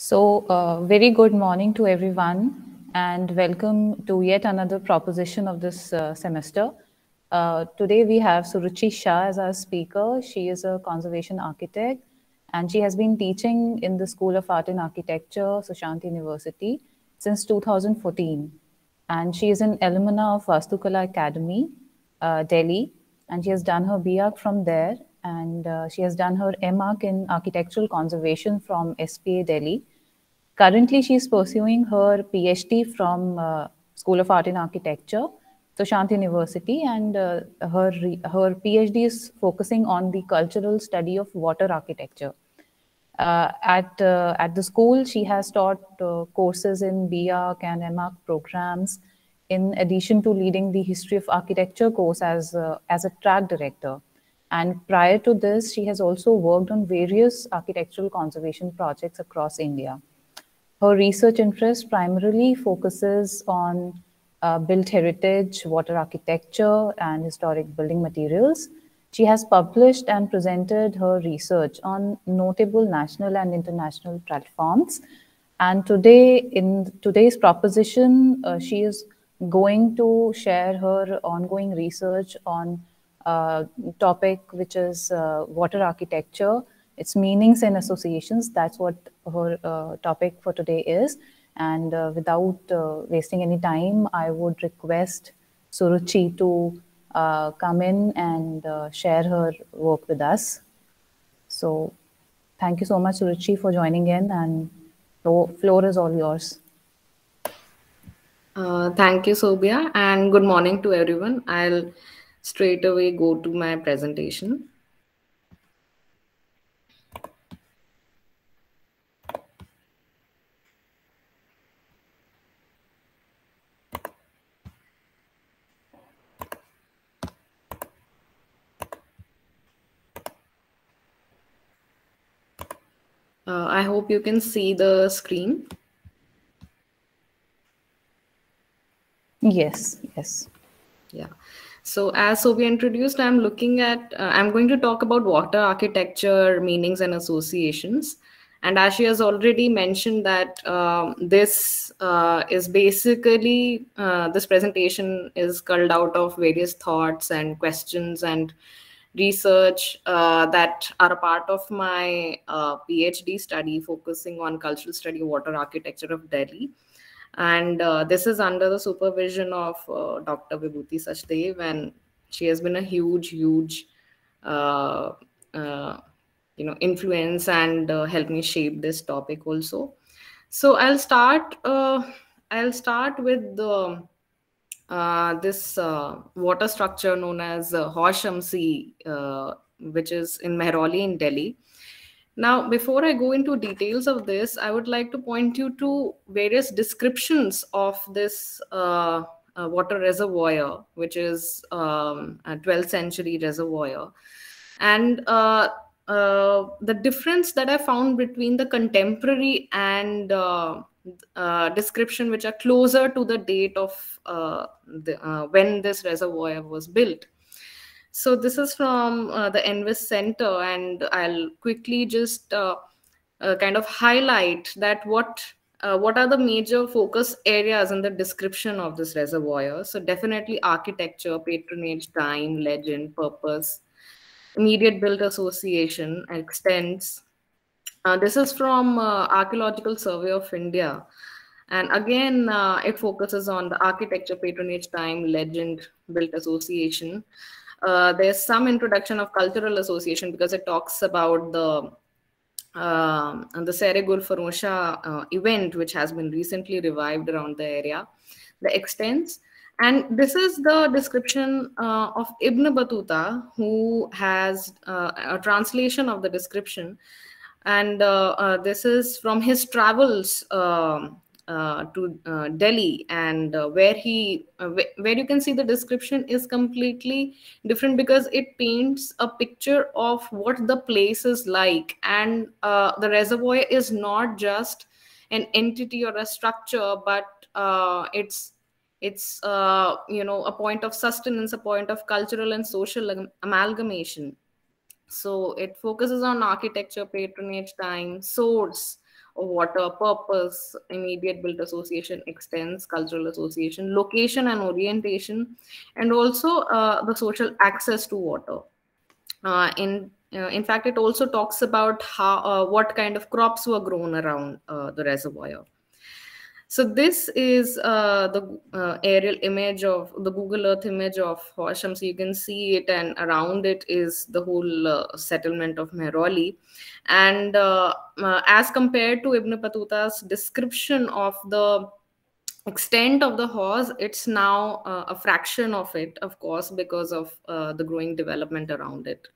Very good morning to everyone, and welcome to yet another proposition of this semester. Today we have Suruchi Shah as our speaker. She is a conservation architect, and she has been teaching in the School of Art and Architecture, Sushant University, since 2014. And she is an alumna of Vastukala Academy, Delhi, and she has done her B.Arch from there, and she has done her M.Arch in Architectural Conservation from SPA Delhi. Currently, she is pursuing her PhD from School of Art and Architecture, Sushant University, and her PhD is focusing on the cultural study of water architecture. At the school, she has taught courses in B.Arch and M.Arch programs, in addition to leading the History of Architecture course as a track director. And prior to this, she has also worked on various architectural conservation projects across India. Her research interest primarily focuses on built heritage, water architecture, and historic building materials. She has published and presented her research on notable national and international platforms. And today, in today's proposition, she is going to share her ongoing research on topic which is water architecture, its meanings and associations. That's what her topic for today is. And without wasting any time, I would request Suruchi to come in and share her work with us. So thank you so much, Suruchi, for joining in, and the floor is all yours. Thank you, Sobia, and good morning to everyone. I'll straight away go to my presentation. I hope you can see the screen. Yes. Yeah. So as Sobia introduced, I'm going to talk about water architecture, meanings and associations. And as she has already mentioned that this is basically, this presentation is culled out of various thoughts and questions and research that are a part of my PhD study focusing on cultural study of water architecture of Delhi. And this is under the supervision of Dr. Vibhuti Sachdev, and she has been a huge influence and helped me shape this topic also. So I'll start with the this water structure known as Haush Shamsi, which is in Mehrauli in Delhi. Now, before I go into details of this, I would like to point you to various descriptions of this water reservoir, which is a 12th century reservoir. And the difference that I found between the contemporary and description, which are closer to the date of when this reservoir was built. So this is from the Envis Center, and I'll quickly just kind of highlight that what are the major focus areas in the description of this reservoir. So definitely architecture, patronage, time, legend, purpose, immediate built association, extents. This is from Archaeological Survey of India. And again, it focuses on the architecture, patronage, time, legend, built association. There's some introduction of cultural association because it talks about the Serre-Gul Farosha event, which has been recently revived around the area, the extents. And this is the description of Ibn Battuta, who has a translation of the description. And this is from his travels to Delhi, and where you can see the description is completely different because it paints a picture of what the place is like, and the reservoir is not just an entity or a structure, but it's a point of sustenance, a point of cultural and social amalgamation. So it focuses on architecture, patronage, time, source, water, purpose, immediate built association, extents, cultural association, location and orientation, and also the social access to water. In fact, it also talks about how what kind of crops were grown around the reservoir. So this is the aerial image of the Google Earth image of Horsham. So you can see it, and around it is the whole settlement of Mehrauli. And as compared to Ibn Battuta's description of the extent of the Hawz, it's now a fraction of it, of course, because of the growing development around it.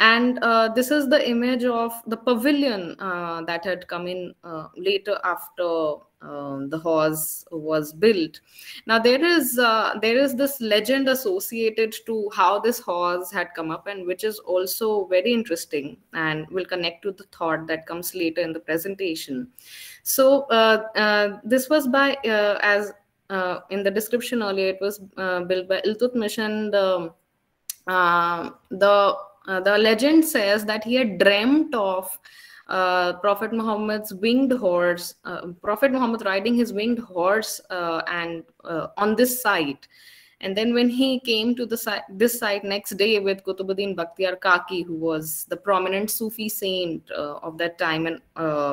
And this is the image of the pavilion that had come in later after the Hawz was built. Now there is this legend associated to how this Hawz had come up, and which is also very interesting and will connect to the thought that comes later in the presentation. So this was by as in the description earlier, it was built by Iltutmish, and the legend says that he had dreamt of Prophet Muhammad's winged horse, Prophet Muhammad riding his winged horse and on this site. And then when he came to this site next day with Qutubuddin Bakhtiyar Kaki, who was the prominent Sufi saint of that time, and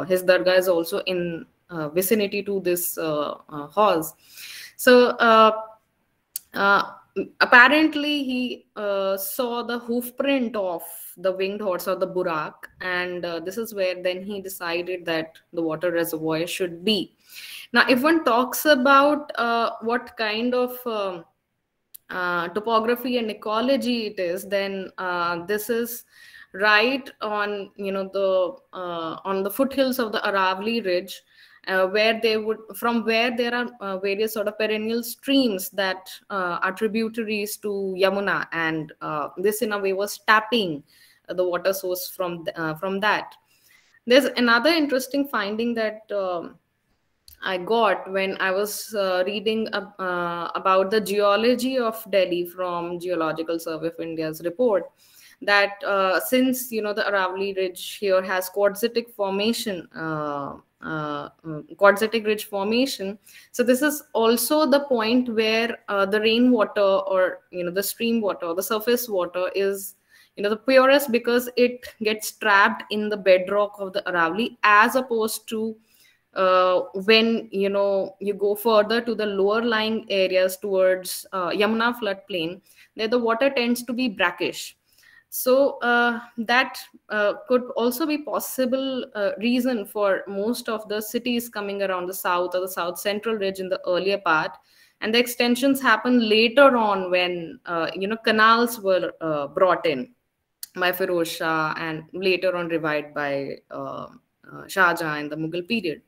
his dargah is also in vicinity to this horse. So apparently he saw the hoof print of the winged horse or the burak, and this is where then he decided that the water reservoir should be. Now if one talks about what kind of topography and ecology it is, then this is right on on the foothills of the Aravali Ridge, where there are various sort of perennial streams that are tributaries to Yamuna, and this in a way was tapping the water source from that. There's another interesting finding that I got when I was reading about the geology of Delhi from Geological Survey of India's report, that since the Aravali Ridge here has quartzitic formation, quartzitic ridge formation, so this is also the point where the rainwater, or the stream water, or the surface water is the purest, because it gets trapped in the bedrock of the Aravali, as opposed to when you go further to the lower lying areas towards Yamuna floodplain, there the water tends to be brackish. So that could also be possible reason for most of the cities coming around the south or the south central ridge in the earlier part, and the extensions happen later on when canals were brought in by Firoz Shah, and later on revived by Shah Jahan in the Mughal period.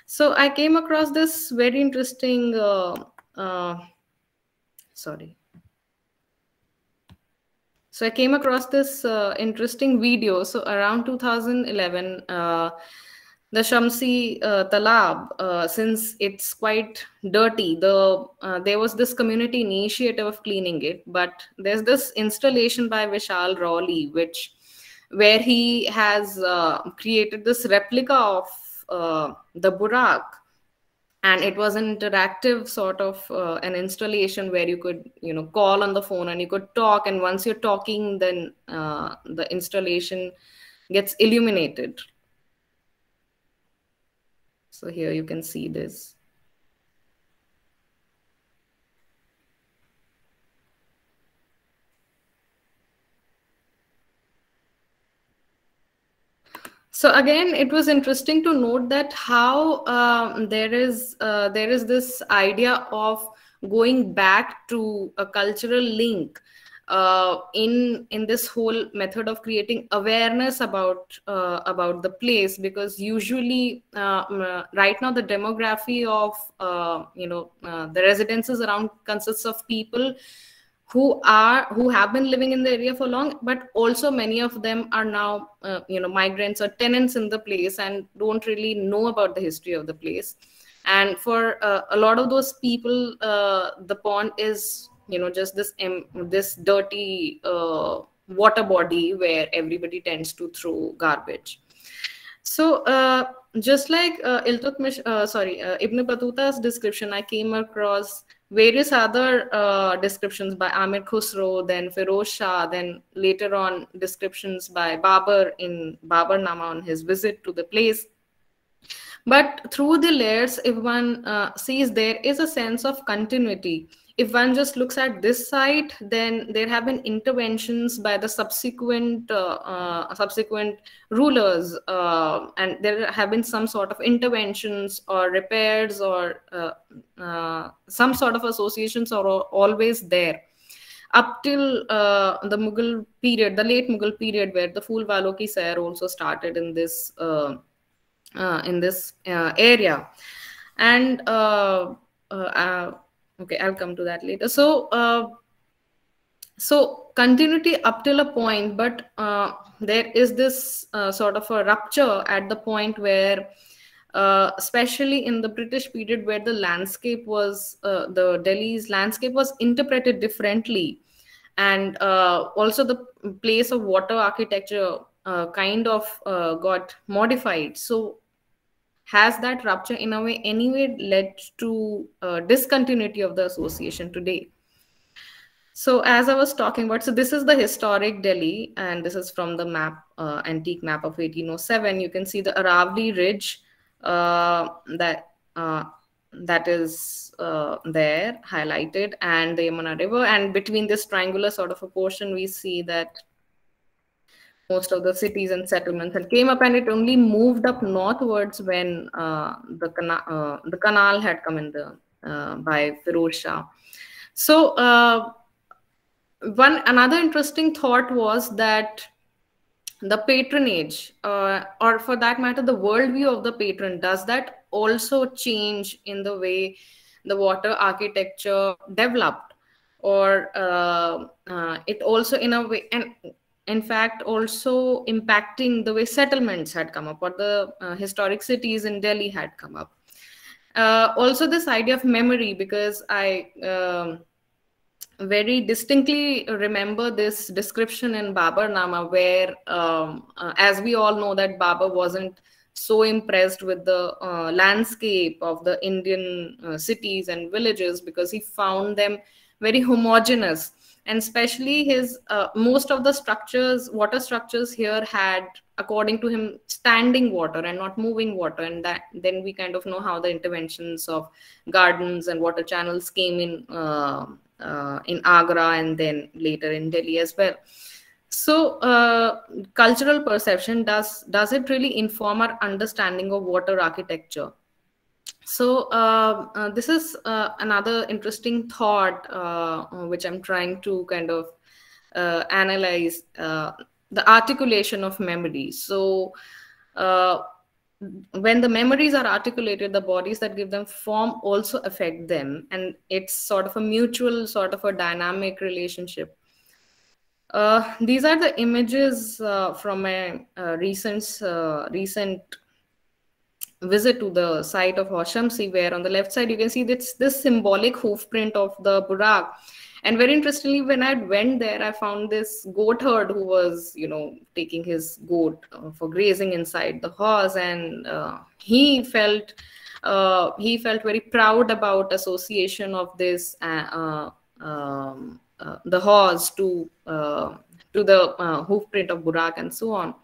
So I came across this very interesting So I came across this interesting video. So around 2011, the Shamsi Talab, since it's quite dirty, there was this community initiative of cleaning it. But there's this installation by Vishal Rawli, where he has created this replica of the Burak. And it was an interactive sort of an installation where you could call on the phone and you could talk, and once you're talking, then the installation gets illuminated. So here you can see this. So again, it was interesting to note that how there is this idea of going back to a cultural link in this whole method of creating awareness about the place, because usually right now the demography of the residences around consists of people who have been living in the area for long, but also many of them are now migrants or tenants in the place and don't really know about the history of the place. And for a lot of those people, the pond is just this dirty water body where everybody tends to throw garbage. So just like Ibn Battuta's description, I came across various other descriptions by Amir Khusro, then Firoz Shah, then later on descriptions by Babur in Babarnama on his visit to the place. But through the layers, if one sees, there is a sense of continuity. If one just looks at this site, then there have been interventions by the subsequent rulers, and there have been some sort of interventions or repairs or some sort of associations are always there up till the Mughal period, the late Mughal period, where the Phool Walo Ki Sair also started in this area. And okay, I'll come to that later. So continuity up till a point, but there is this sort of a rupture at the point where especially in the British period, where the landscape was the Delhi's landscape was interpreted differently, and also the place of water architecture kind of got modified. So has that rupture in a way anyway led to discontinuity of the association today? So as I was talking about, so this is the historic Delhi, and this is from the map, antique map of 1807. You can see the Aravali Ridge that is there highlighted, and the Yamuna River. And between this triangular sort of a portion, we see that most of the cities and settlements had came up, and it only moved up northwards when the canal had come in by Firoz Shah. So another interesting thought was that the patronage, or for that matter, the worldview of the patron, does that also change in the way the water architecture developed, or it also in a way, and in fact also impacting the way settlements had come up, or the historic cities in Delhi had come up. Also this idea of memory, because I very distinctly remember this description in Babarnama, where as we all know that Babur wasn't so impressed with the landscape of the Indian cities and villages, because he found them very homogeneous, and especially his most of the structures, water structures here, had, according to him, standing water and not moving water. And that then we kind of know how the interventions of gardens and water channels came in Agra, and then later in Delhi as well. So cultural perception, does it really inform our understanding of water architecture? So this is another interesting thought which I'm trying to kind of analyze, the articulation of memory. So when the memories are articulated, the bodies that give them form also affect them, and it's sort of a mutual, sort of a dynamic relationship. These are the images from a recent visit to the site of Hoshamsi, where on the left side you can see this symbolic hoof print of the Burak. And very interestingly, when I went there, I found this goat herd who was, taking his goat for grazing inside the horse, and he felt very proud about association of this the horse to the hoof print of Burak and so on.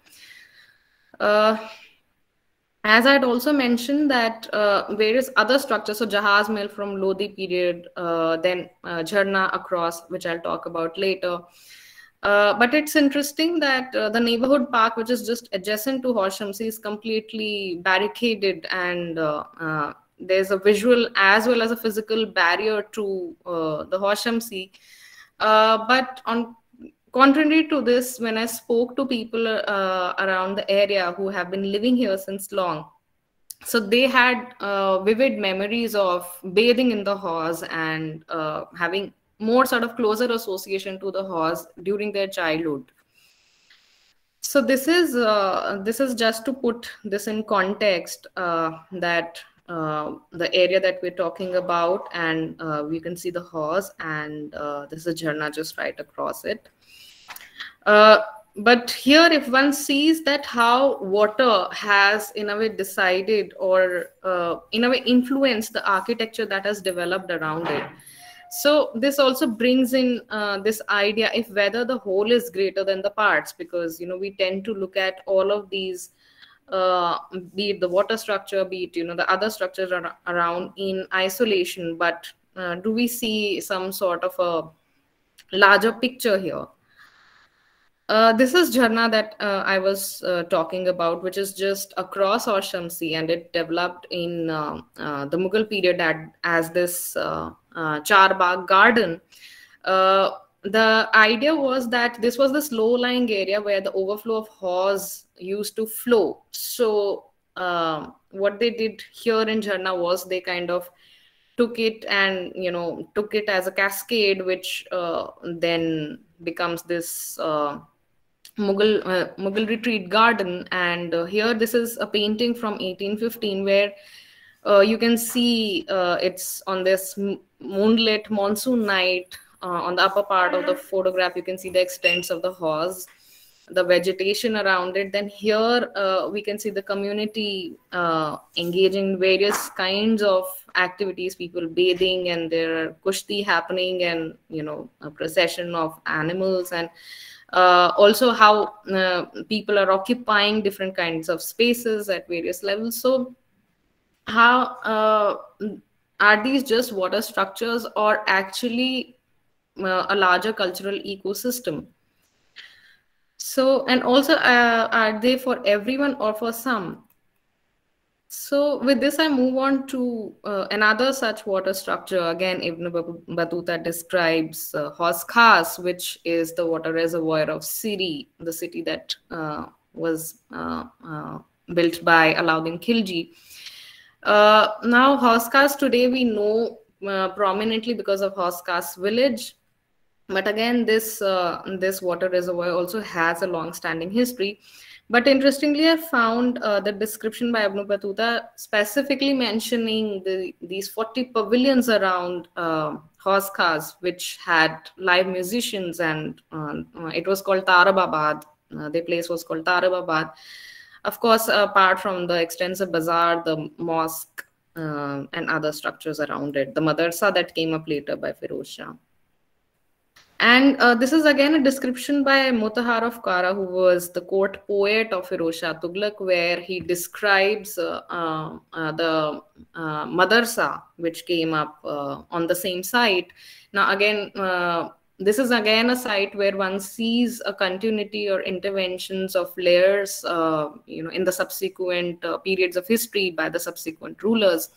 As I had also mentioned that various other structures, so Jahaz Mill from Lodi period, then Jharna across, which I'll talk about later. But it's interesting that the neighborhood park, which is just adjacent to Hoshamsi, is completely barricaded, and there's a visual as well as a physical barrier to the Hoshamsi. But contrary to this, when I spoke to people around the area who have been living here since long, so they had vivid memories of bathing in the Haws and having more sort of closer association to the Haws during their childhood. So this is just to put this in context, that the area that we're talking about, and we can see the Haws, and this is Jharna just right across it. But here, if one sees that how water has in a way decided or in a way influenced the architecture that has developed around it. So this also brings in this idea if whether the whole is greater than the parts, because we tend to look at all of these, uh, be it the water structure, be it the other structures around in isolation, but do we see some sort of a larger picture here? This is Jharna that I was talking about, which is just across Orshamsi, and it developed in the Mughal period as this Char Bagh garden. The idea was that this was this low-lying area where the overflow of Hawes used to flow. So what they did here in Jharna was they kind of took it and took it as a cascade, which then becomes this Mughal retreat garden. And here this is a painting from 1815 where you can see it's on this moonlit monsoon night. On the upper part of the photograph, you can see the extents of the Hawes, the vegetation around it. Then here we can see the community engaging in various kinds of activities, people bathing, and there are kushti happening, and a procession of animals, and also how people are occupying different kinds of spaces at various levels. So how are these just water structures or actually a larger cultural ecosystem? So, and also, are they for everyone or for some? So with this, I move on to another such water structure. Again, Ibn Battuta describes Hauz Khas, which is the water reservoir of Siri, the city that was built by Alauddin Khilji. Now, Hauz Khas today we know prominently because of Hauz Khas village. But again, this water reservoir also has a long-standing history. But interestingly, I found the description by Ibn Battuta specifically mentioning these 40 pavilions around Hauz Khas, which had live musicians, and it was called Tarababad. The place was called Tarababad. Of course, apart from the extensive bazaar, the mosque, and other structures around it, the madrasa that came up later by Firoz Shah. And this is again a description by Mutahar of Kara, who was the court poet of Firoz Shah Tughlaq, where he describes the madrasa which came up on the same site. Now, again, this is again a site where one sees a continuity or interventions of layers, in the subsequent periods of history by the subsequent rulers.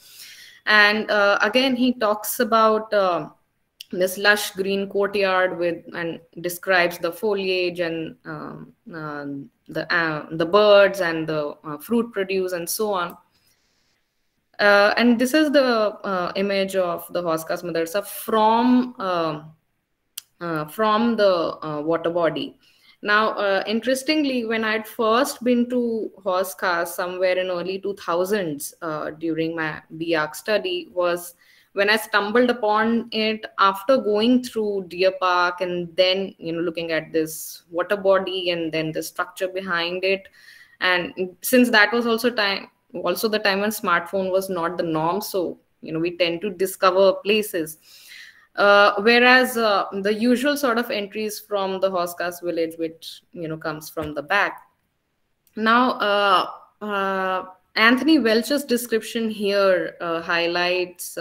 And again, he talks about this lush green courtyard and describes the foliage and the birds and the fruit produce and so on. And this is the image of the Hauz Khas Madrasa from the water body. Now, interestingly, when I'd first been to Hauz Khas somewhere in early 2000s during my B.Arch study, was when I stumbled upon it after going through Deer Park and then looking at this water body and then the structure behind it. And since that was also the time when smartphone was not the norm, so we tend to discover places. Whereas the usual sort of entries from the Hauz Khas village, which comes from the back. Now, Anthony Welch's description here highlights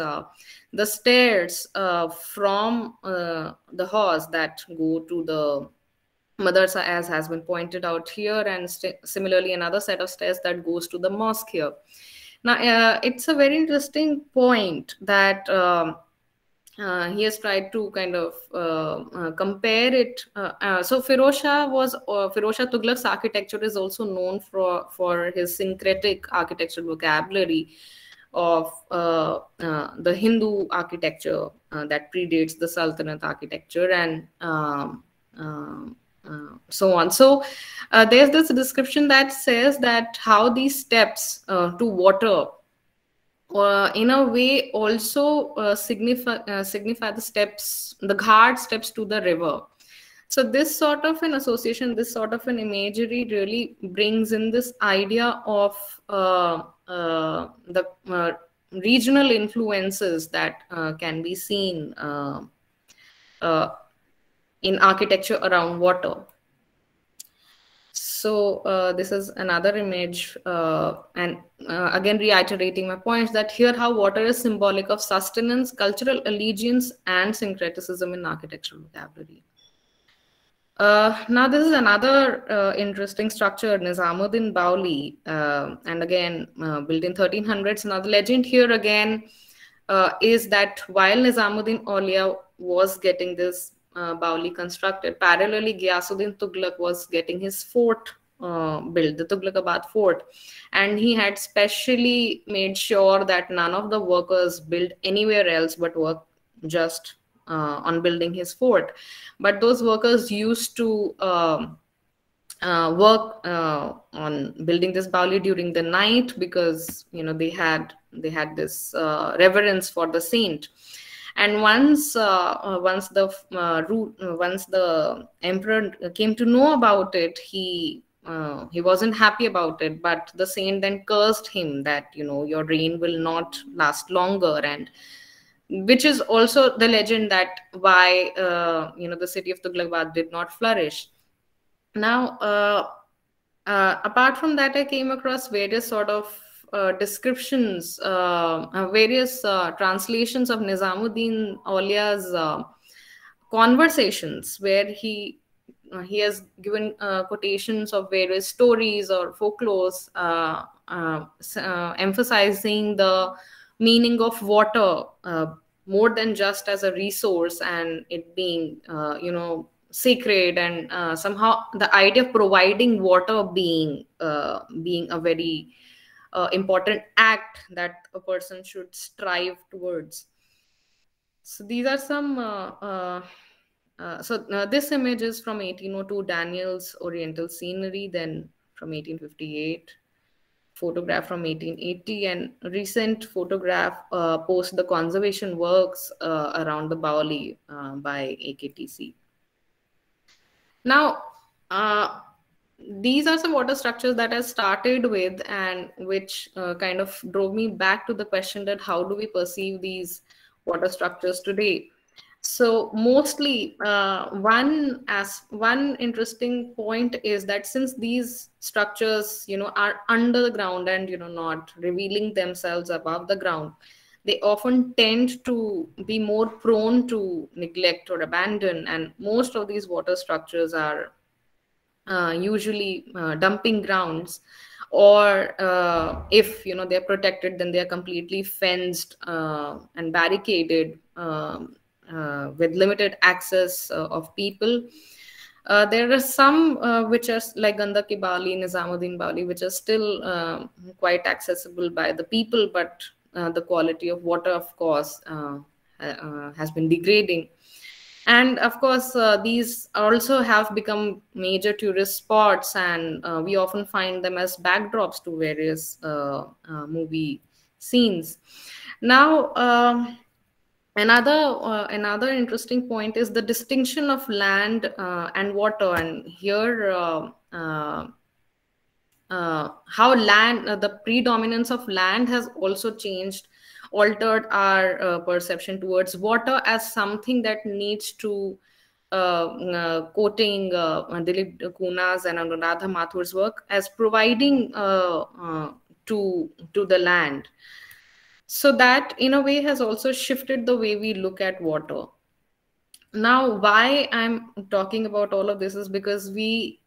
the stairs from the Hauz that go to the madrasa, as has been pointed out here, and similarly another set of stairs that goes to the mosque here. Now, it's a very interesting point that he has tried to kind of compare it. So Firoz Shah Tughlaq's architecture is also known for his syncretic architectural vocabulary of the Hindu architecture that predates the Sultanate architecture, and so on. So there's this description that says that how these steps to water in a way also signify the steps, the ghat steps to the river. So this sort of an association, this sort of an imagery really brings in this idea of the regional influences that can be seen uh, in architecture around water. So this is another image, and again reiterating my points that here how water is symbolic of sustenance, cultural allegiance, and syncretism in architectural vocabulary. Now this is another interesting structure, Nizamuddin Bali, and again built in 1300s. Now the legend here again is that while Nizamuddin Aulia was getting this Bauli constructed, parallelly Ghiyasuddin Tughlaq was getting his fort built, the Tughlaqabad fort, and he had specially made sure that none of the workers built anywhere else but worked just on building his fort. But those workers used to work on building this Bauli during the night, because they had this reverence for the saint. And once the emperor came to know about it, he wasn't happy about it, but the saint then cursed him that your reign will not last longer, and which is also the legend that why the city of Tughlaqabad did not flourish. Now apart from that, I came across various sort of descriptions, various translations of Nizamuddin Aulia's conversations, where he has given quotations of various stories or folklores emphasizing the meaning of water more than just as a resource, and it being sacred, and somehow the idea of providing water being a very important act that a person should strive towards. So these are some this image is from 1802, Daniel's Oriental Scenery, then from 1858, photograph from 1880, and recent photograph post the conservation works around the Baoli by AKTC. Now, these are some water structures that I started with, and which kind of drove me back to the question that how do we perceive these water structures today? So mostly one interesting point is that since these structures are under the ground and not revealing themselves above the ground, they often tend to be more prone to neglect or abandon, and most of these water structures are usually dumping grounds, or if they're protected, then they're completely fenced and barricaded with limited access of people. There are some which are like Gandaki Bali, Nizamuddin Bali, which are still quite accessible by the people, but the quality of water, of course, has been degrading. And of course, these also have become major tourist spots, and we often find them as backdrops to various movie scenes. Now, another interesting point is the distinction of land and water, and here how land, the predominance of land has also changed, altered our perception towards water as something that needs to, quoting Dilip Kuna's and Anuradha Mathur's work, as providing to the land. So that in a way has also shifted the way we look at water. Now, why I'm talking about all of this is because we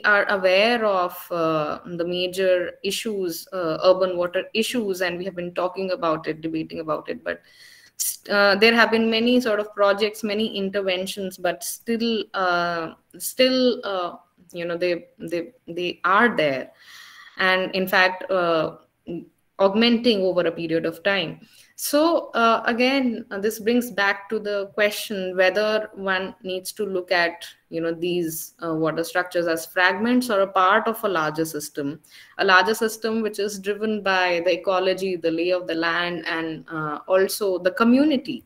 are aware of the major issues, urban water issues, and we have been talking about it, debating about it, but there have been many sort of projects, many interventions, but still they are there, and in fact augmenting over a period of time. So again, this brings back to the question whether one needs to look at these water structures as fragments or a part of a larger system which is driven by the ecology, the lay of the land, and also the community.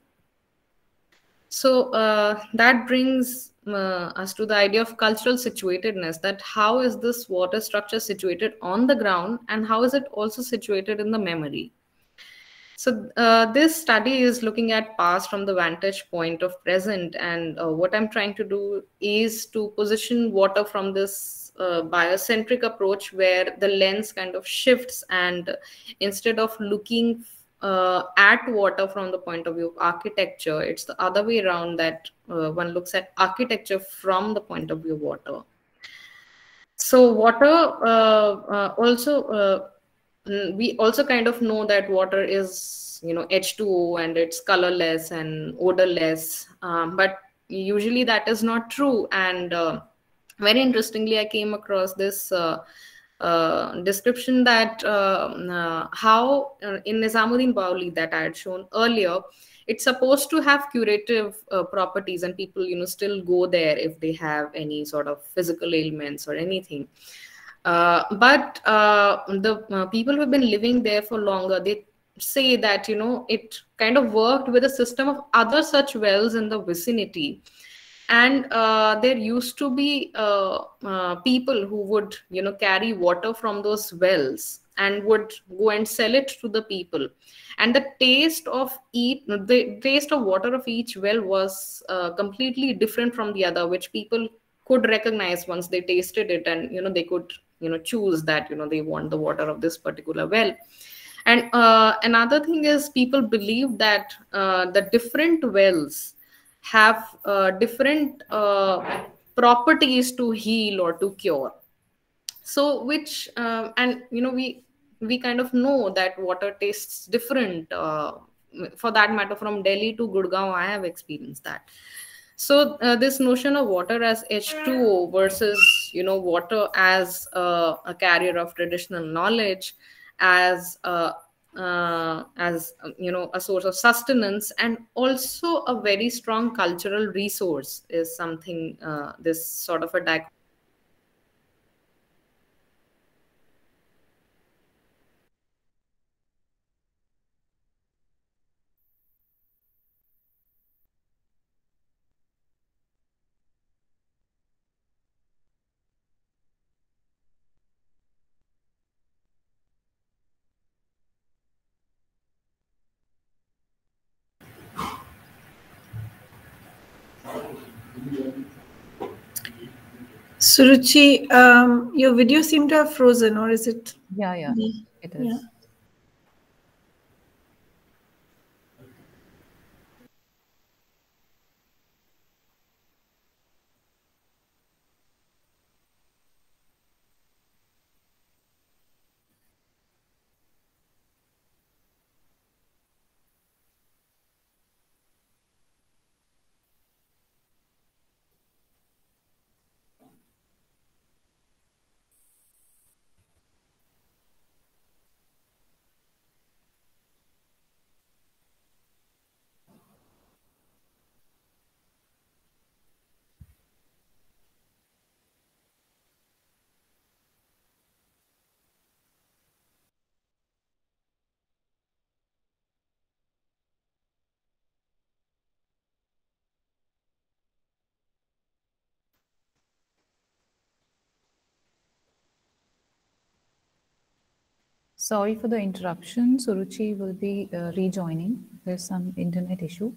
So that brings as to the idea of cultural situatedness, that how is this water structure situated on the ground and how is it also situated in the memory. So this study is looking at past from the vantage point of present, and what I'm trying to do is to position water from this biocentric approach, where the lens kind of shifts, and instead of looking at water from the point of view of architecture, it's the other way around, that one looks at architecture from the point of view of water. So water also we also kind of know that water is, you know, H2O, and it's colorless and odorless, but usually that is not true. And very interestingly, I came across this description that how in Nizamuddin Bali that I had shown earlier, it's supposed to have curative properties, and people, you know, still go there if they have any sort of physical ailments or anything. But the people who have been living there for longer, they say that, you know, it kind of worked with a system of other such wells in the vicinity. And there used to be people who would, you know, carry water from those wells and would go and sell it to the people. And the taste of water of each well was completely different from the other, which people could recognize once they tasted it, and, you know, they could, you know, choose that, you know, they want the water of this particular well. And another thing is, people believe that the different wells have different properties to heal or to cure. So which and you know, we kind of know that water tastes different, for that matter, from Delhi to Gurgaon. I have experienced that. So this notion of water as H2O versus, you know, water as a carrier of traditional knowledge, as you know, a source of sustenance, and also a very strong cultural resource, is something this sort of a Suruchi, your video seemed to have frozen, or is it? Yeah, it Yeah. is. Sorry for the interruption. Suruchi will be rejoining. There's some internet issue.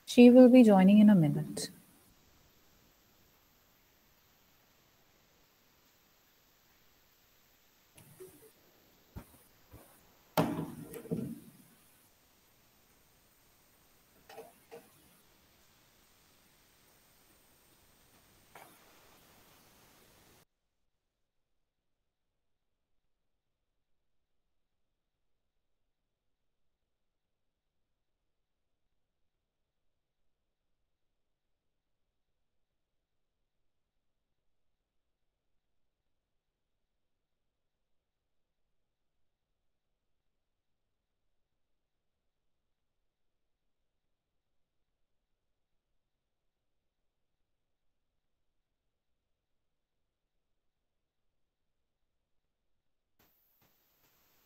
She will be joining in a minute.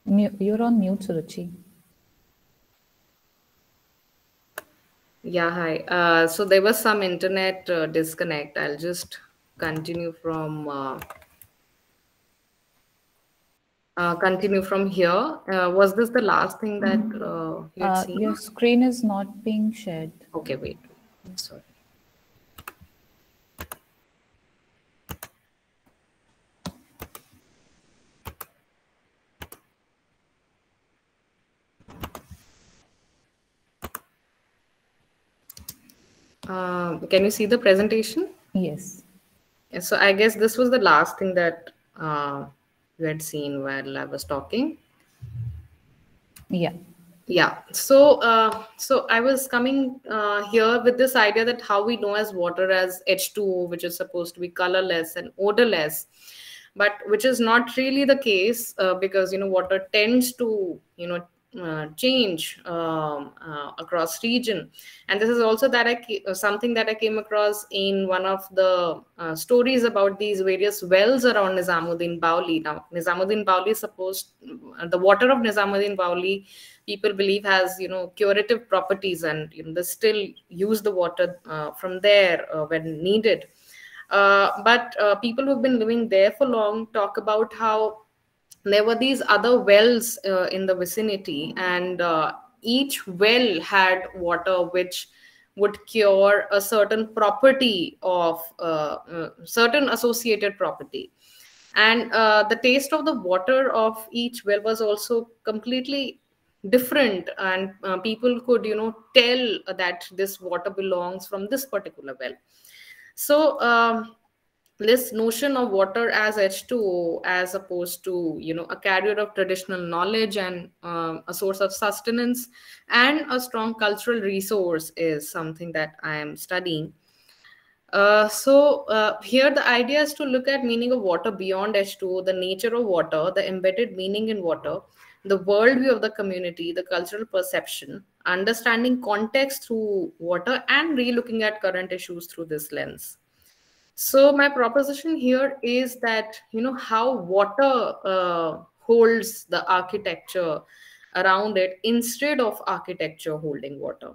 You're on mute, Suruchi. Yeah, hi. So there was some internet disconnect. I'll just continue from here. Was this the last thing that you had seen? Your screen is not being shared. Okay, wait. Sorry. Can you see the presentation? Yes. Yeah, so I guess this was the last thing that you had seen while I was talking. Yeah. Yeah. So I was coming here with this idea that how we know as water as H2O, which is supposed to be colorless and odorless, but which is not really the case because water tends to change across region. And this is also that something that I came across in one of the stories about these various wells around Nizamuddin Bali. Now Nizamuddin Bali is supposed the water of Nizamuddin Bali people believe has curative properties, and they still use the water from there when needed. But people who've been living there for long talk about how there were these other wells in the vicinity, and each well had water which would cure a certain property of certain associated property. And the taste of the water of each well was also completely different, and people could tell that this water belongs from this particular well. So this notion of water as H2O, as opposed to a carrier of traditional knowledge and a source of sustenance and a strong cultural resource, is something that I am studying. Here the idea is to look at meaning of water beyond H2O, the nature of water, the embedded meaning in water, the worldview of the community, the cultural perception, understanding context through water, and re-looking at current issues through this lens. So my proposition here is that how water holds the architecture around it instead of architecture holding water.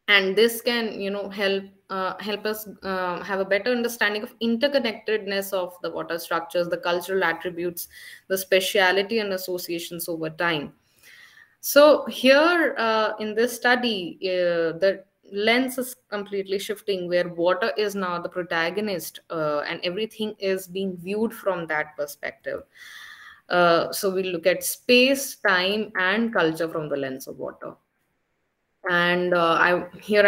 And this can help us have a better understanding of interconnectedness of the water structures, the cultural attributes, the speciality and associations over time. So here in this study, the lens is completely shifting, where water is now the protagonist, and everything is being viewed from that perspective. So we look at space, time, and culture from the lens of water. And I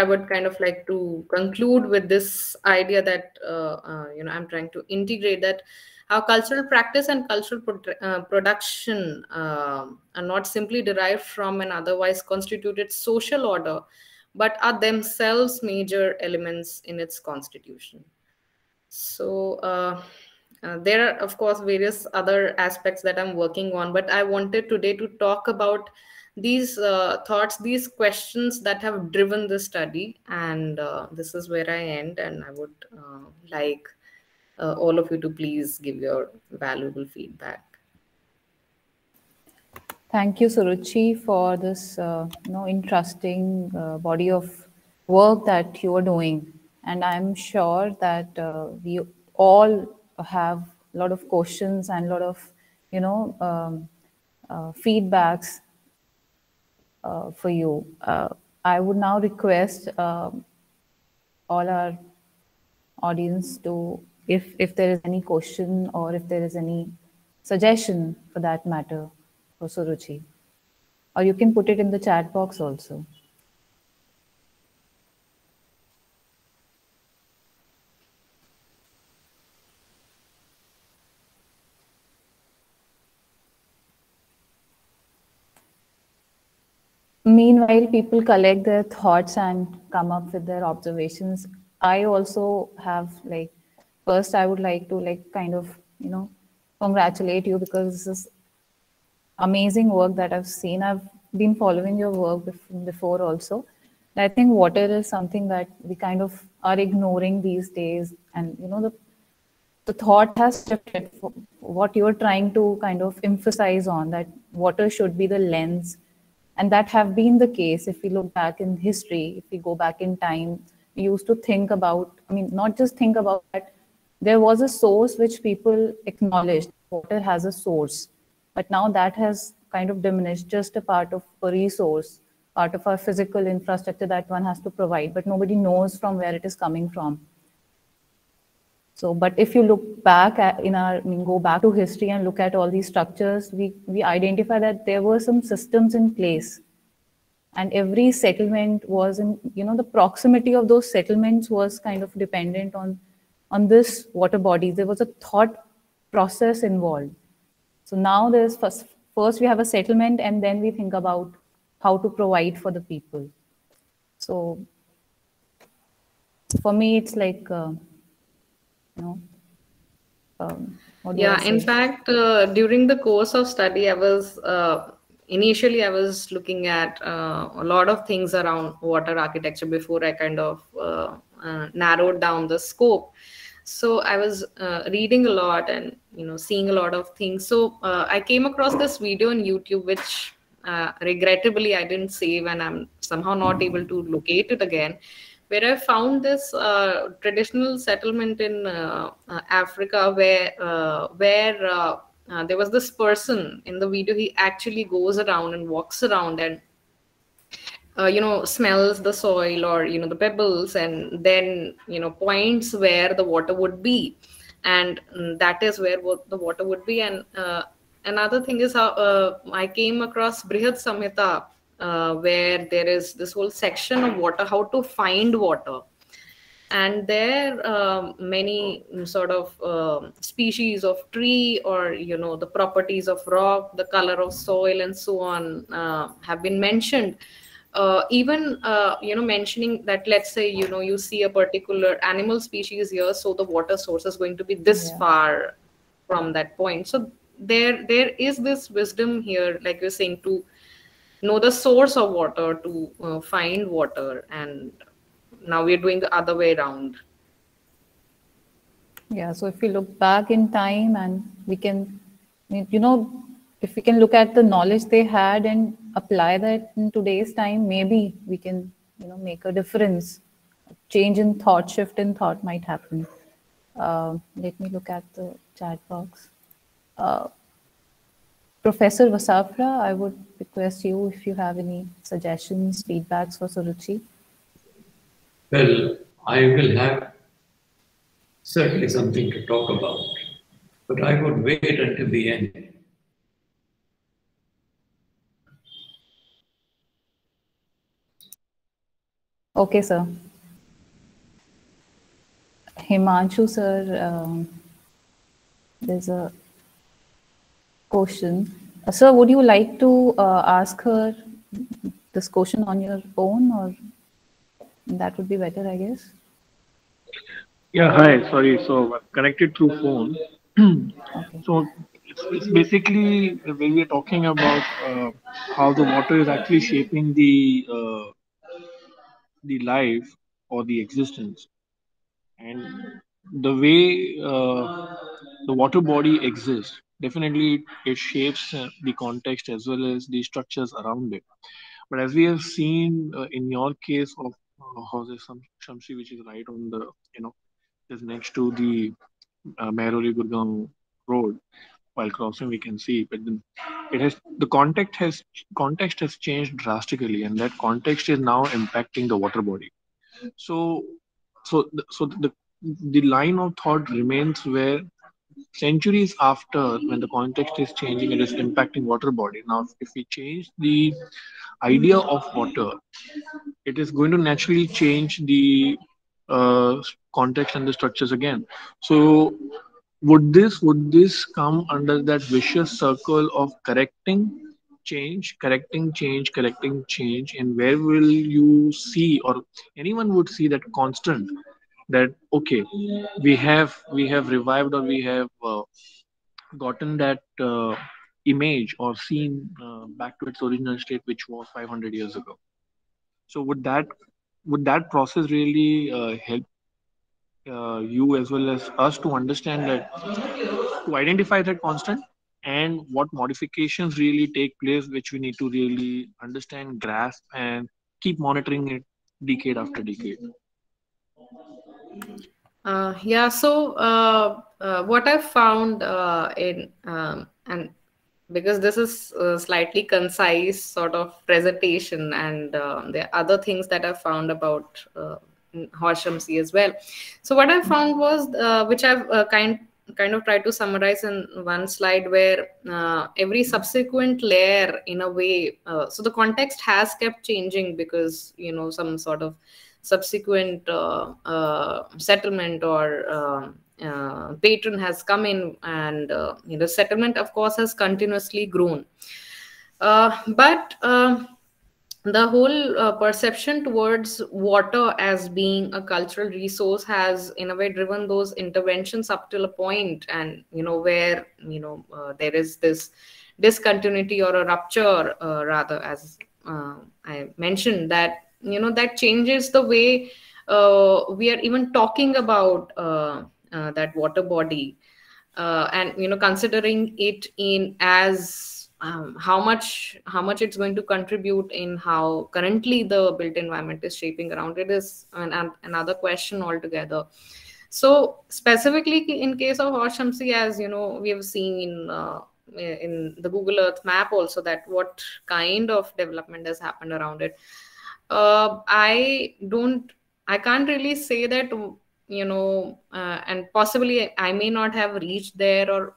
would kind of like to conclude with this idea that I'm trying to integrate that how cultural practice and cultural production are not simply derived from an otherwise constituted social order, but are themselves major elements in its constitution. So there are, of course, various other aspects that I'm working on, but I wanted today to talk about these thoughts, these questions that have driven the study. And this is where I end, and I would like all of you to please give your valuable feedback. Thank you, Suruchi, for this interesting body of work that you are doing. And I'm sure that we all have a lot of questions and a lot of feedbacks for you. I would now request all our audience to, if there is any question or if there is any suggestion for that matter for Suruchi, or you can put it in the chat box also. Meanwhile, people collect their thoughts and come up with their observations. I also have first I would like to kind of congratulate you, because this is amazing work that I've seen. I've been following your work before also. I think water is something that we kind of are ignoring these days, and the thought has shifted. What you're trying to kind of emphasize on, that water should be the lens. And that have been the case. If we look back in history, if we go back in time, we used to think about, I mean, not just think about that, there was a source which people acknowledged. Water has a source. But now that has kind of diminished, just a part of a resource, part of our physical infrastructure that one has to provide, but nobody knows from where it is coming from. So, but if you look back at I mean, go back to history and look at all these structures, we identify that there were some systems in place, and every settlement was in, the proximity of those settlements was kind of dependent on this water bodies. There was a thought process involved. So now there's first we have a settlement, and then we think about how to provide for the people. So for me, it's like, you know, what do I Yeah, in say? fact, during the course of study, I was initially I was looking at a lot of things around water architecture before I kind of narrowed down the scope. So I was reading a lot and seeing a lot of things. So I came across this video on YouTube, which regrettably I didn't save, and I'm somehow not able to locate it again, where I found this traditional settlement in Africa, where there was this person in the video. He actually goes around and walks around and smells the soil or the pebbles, and then points where the water would be, and that is where the water would be. And another thing is how I came across Brihad Samhita, where there is this whole section of water, how to find water. And there many sort of species of tree, or the properties of rock, the color of soil, and so on have been mentioned. Even mentioning that, let's say you see a particular animal species here, so the water source is going to be this far from that point. So there is this wisdom here, like you're saying, to know the source of water, to find water. And now we're doing the other way around. Yeah, so if we look back in time, and we can, if we can look at the knowledge they had and apply that in today's time, maybe we can, make a difference. Change in thought, shift in thought might happen. Let me look at the chat box. Professor Vasafra, I would request you if you have any suggestions, feedbacks for Suruchi. Well, I will have certainly something to talk about, but I would wait until the end. Okay, sir. Himanshu, sir, there's a question. Sir, would you like to ask her this question on your own, or that would be better, I guess? Yeah, hi. Sorry. So I'm connected through phone. Okay. So it's basically when we're talking about how the water is actually shaping the life or the existence, and the way the water body exists. Definitely, it shapes the context as well as the structures around it. But as we have seen in your case of houses, Shamsi, which is right on the is next to the Mehroli Gurgaon road. While crossing, we can see, but then it has the context has changed drastically, and that context is now impacting the water body. So, so the line of thought remains where centuries after, when the context is changing, it is impacting water body. Now, if we change the idea of water, it is going to naturally change the context and the structures again. So would this come under that vicious circle of correcting change, correcting change, and where will you see, or anyone would see that constant, that okay, we have revived, or we have gotten that image or seen back to its original state, which was 500 years ago. So would that process really help you as well as us to understand that, to identify that constant? and what modifications really take place, which we need to really understand, grasp, and keep monitoring it decade after decade. Yeah, so what I've found and because this is a slightly concise sort of presentation, and there are other things that I've found about Horshamsi as well. So what I found was, which I've kind of tried to summarize in one slide, where every subsequent layer, in a way, so the context has kept changing because, some sort of subsequent settlement or patron has come in, and settlement, of course, has continuously grown, but the whole perception towards water as being a cultural resource has, in a way, driven those interventions up till a point, and where there is this discontinuity or a rupture, rather, as I mentioned, that that changes the way we are even talking about that water body, and considering it in as how much it's going to contribute in how currently the built environment is shaping around it is another question altogether. So specifically in case of Horshamsi, as we have seen in the Google Earth map also, that what kind of development has happened around it. I can't really say that, and possibly I may not have reached there, or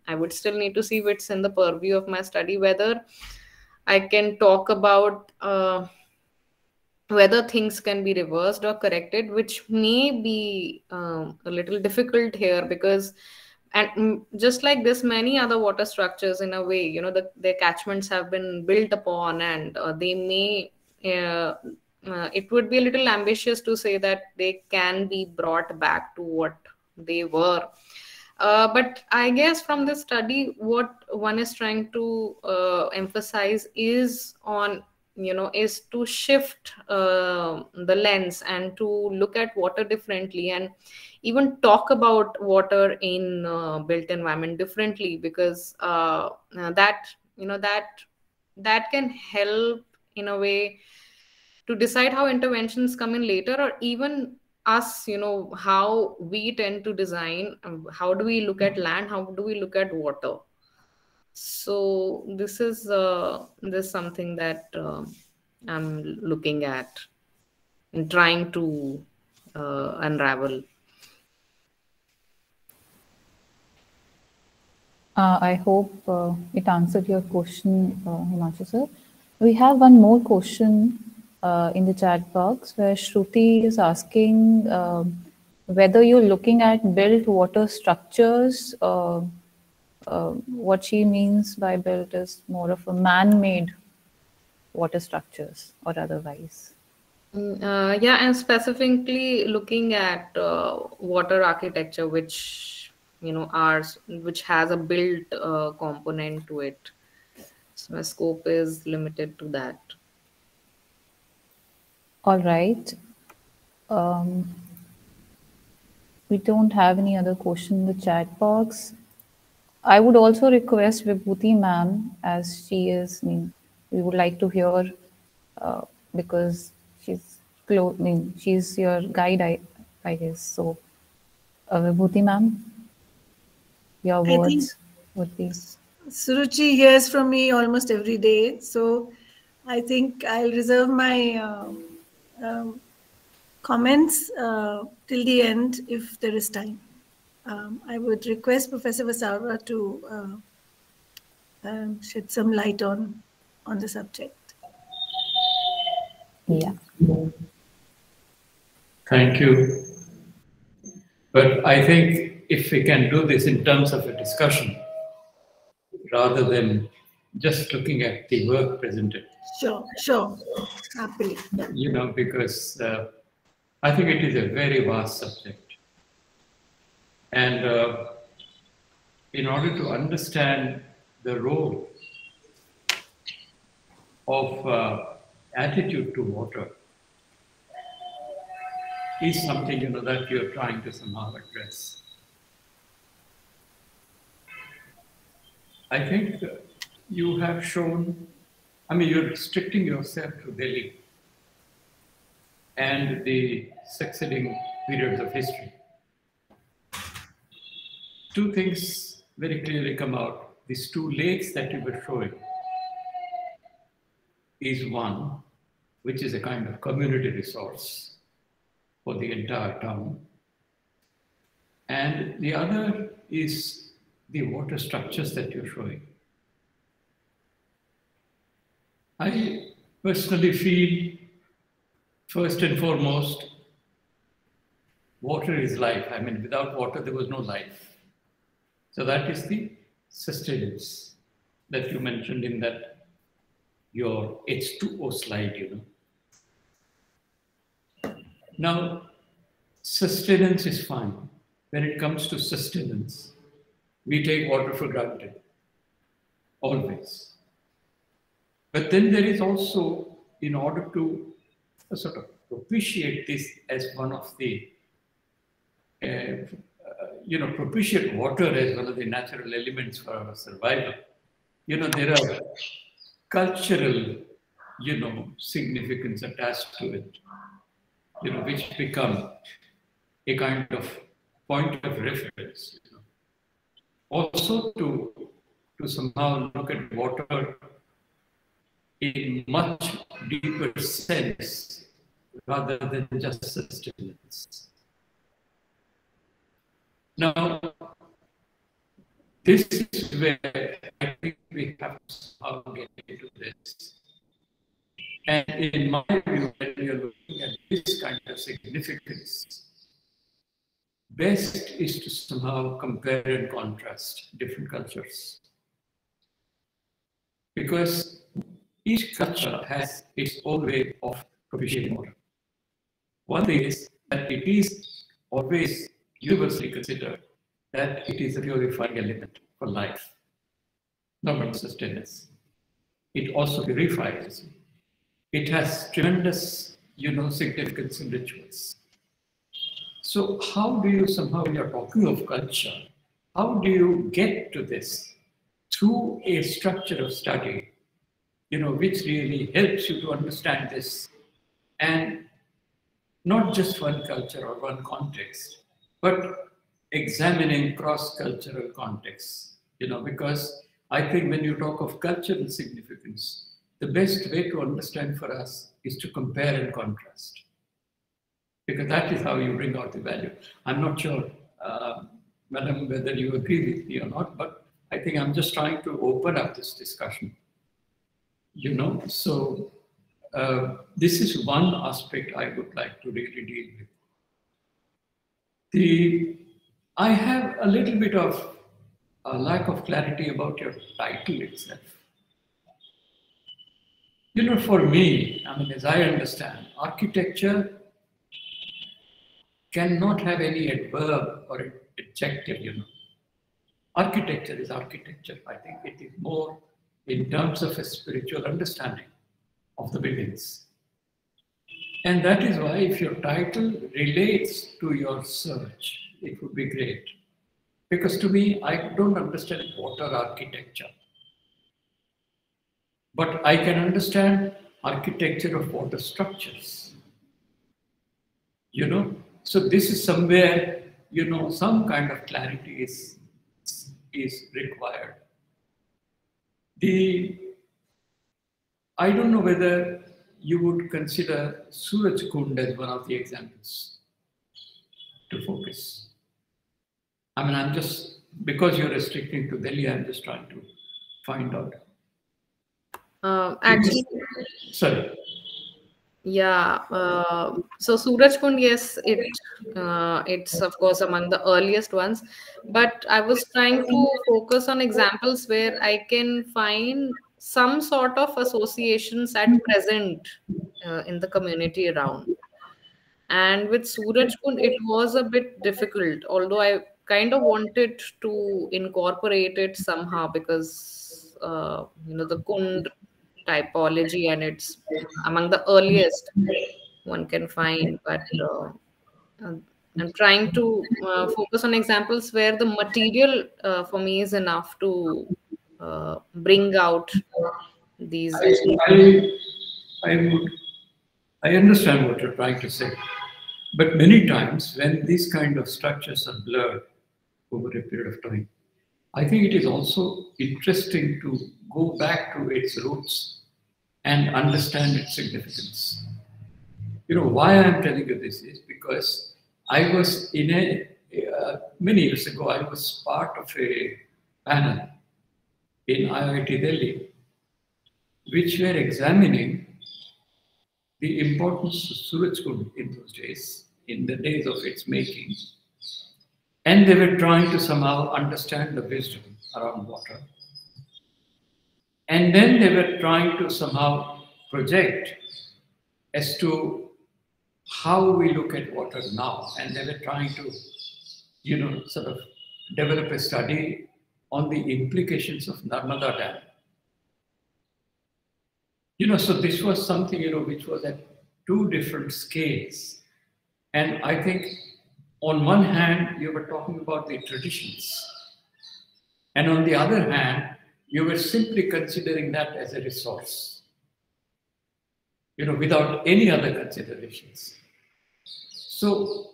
I would still need to see if it's in the purview of my study, whether I can talk about whether things can be reversed or corrected, which may be a little difficult here, because just like this, many other water structures, in a way, their catchments have been built upon, and they may it would be a little ambitious to say that they can be brought back to what they were. But I guess from this study, what one is trying to emphasize is is to shift the lens and to look at water differently, and even talk about water in built environment differently, because that can help, in a way, to decide how interventions come in later, or even us, how we tend to design, how do we look at land, how do we look at water. So this is something that I'm looking at and trying to unravel. I hope it answered your question, Himanshu sir. We have one more question in the chat box where Shruti is asking whether you're looking at built water structures. What she means by built is more of a man-made water structures or otherwise. Yeah, and specifically looking at water architecture, which which has a built component to it. So my scope is limited to that. All right. We don't have any other question in the chat box. I would also request Vibhuti ma'am, as she is, we would like to hear, because she's she's your guide, I guess. So, Vibhuti ma'am, your I think words would be. Suruchi hears from me almost every day, so I think I'll reserve my comments till the end if there is time. I would request Professor Vasalva to shed some light on the subject. Yeah. Thank you. But I think if we can do this in terms of a discussion, rather than just looking at the work presented. Sure. Happily. Because I think it is a very vast subject. And in order to understand the role of attitude to water is something, that you're trying to somehow address. I think you have shown, I mean, you're restricting yourself to Delhi and the succeeding periods of history. Two things very clearly come out. These two lakes that you were showing is one, which is a kind of community resource for the entire town. And the other is the water structures that you're showing. I personally feel, first and foremost, water is life. I mean, without water, there was no life. So that is the sustenance that you mentioned in that your H2O slide, you know. Now, sustenance is fine. When it comes to sustenance, we take water for granted, always. But then there is also, in order to sort of propitiate this as one of the, propitiate water as one of the natural elements for our survival. You know, there are cultural, significance attached to it, which become a kind of point of reference. Also to somehow look at water in much deeper sense rather than just sustenance. Now, this is where I think we have to somehow get into this. And in my view, when we are looking at this kind of significance, best is to somehow compare and contrast different cultures. Because each culture has its own way of propitiating water. One thing is that it is always universally considered that it is a purifying element for life, not only sustenance. It also purifies. It has tremendous, significance in rituals. So how do you somehow, when you're talking of culture, how do you get to this through a structure of study, which really helps you to understand this, and not just one culture or one context, but examining cross-cultural contexts, because I think when you talk of cultural significance, the best way to understand for us is to compare and contrast, because that is how you bring out the value. I'm not sure, Madam, whether you agree with me or not, but I think I'm just trying to open up this discussion. So this is one aspect I would like to really deal with. I have a little bit of a lack of clarity about your title itself. For me, I mean, as I understand, architecture cannot have any adverb or adjective, Architecture is architecture. I think it is more in terms of a spiritual understanding of the buildings. And that is why if your title relates to your search, it would be great. Because to me, I don't understand water architecture. But I can understand architecture of water structures. So this is somewhere, some kind of clarity is required. I don't know whether you would consider Suruchi Kund as one of the examples to focus. I mean, I'm just, because you're restricting to Delhi, I'm just trying to find out. Actually, sorry. Yeah, so Suraj Kund, yes, it's of course among the earliest ones, but I was trying to focus on examples where I can find some sort of associations at present in the community around. And with Suraj Kund, it was a bit difficult, although I kind of wanted to incorporate it somehow because, the Kund typology and it's among the earliest one can find, but I'm trying to focus on examples where the material for me is enough to bring out these I understand what you're trying to say, but many times when these kind of structures are blurred over a period of time, I think it is also interesting to go back to its roots and understand its significance. You know, why I'm telling you this is because I was in many years ago, I was part of a panel in IIT Delhi, which were examining the importance of Suruchi Kund in those days, in the days of its making. And they were trying to somehow understand the wisdom around water. And then they were trying to somehow project as to how we look at water now. And they were trying to, you know, sort of develop a study on the implications of Narmada Dam. You know, so this was something, you know, which was at two different scales. And I think on one hand, you were talking about the traditions. And on the other hand, you were simply considering that as a resource, you know, without any other considerations. So